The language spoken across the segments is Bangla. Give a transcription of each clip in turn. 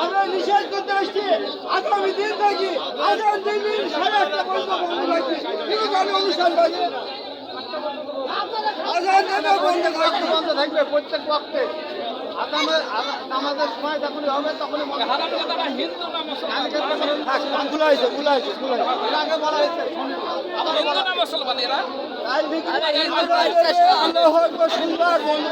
আমরা নিষেধ করতে আসছি আগামী দিন থেকে আগামী দিন সাড়ে 8টা পর্যন্ত বন্ধ রাখছি কিন্তু গান অনুষ্ঠান বাজে বন্ধ থাকবে প্রত্যেক ওয়াক্তে আমাদের সময় যখনই হবে তখনই সুন্দর বন্ধু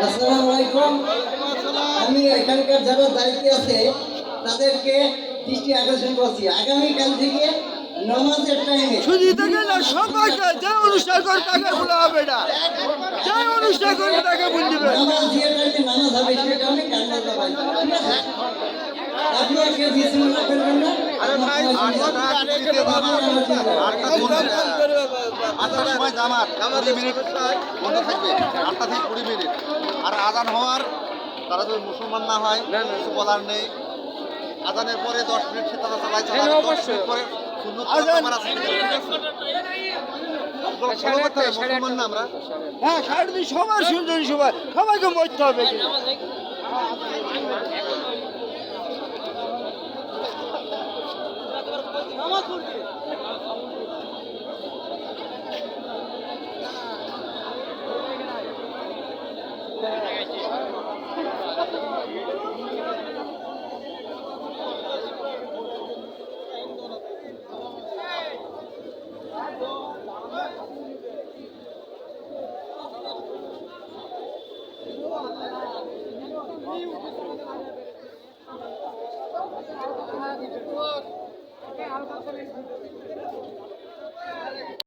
আসসালামু আলাইকুম। আমি এখানকার যারা দায়িত্বে আছে তাদেরকে দৃষ্টি আকর্ষণ করছি, আগামীকাল থেকে নামাজের টাইমে শুধু থেকে না সবাইকে যে অনুষ্ঠান করে তাকে বলা হবে না, যে অনুষ্ঠান করবে তাকে বলবে নামাজ যে টাইমে নামাজ হবে সেই টাইমে গান বাজনা হবে, ঠিক আছে? আপনারা কেউ বিশৃঙ্খলা করবেন না। সময় জামাত 20 মিনিট বন্ধ থাকবে, 8টা থেকে 20 মিনিট। আর আজান হওয়ার তারা যদি মুসলমান না হয় কিছু বলার নেই। আজানের পরে 10 মিনিট সে তারা চালাইতে পারে, 10 মিনিট পরে শূন্য মুসলমান না আমরা। হ্যাঁ, সারাদিন সবার সুন্দরী সবাইকে মরতে হবে।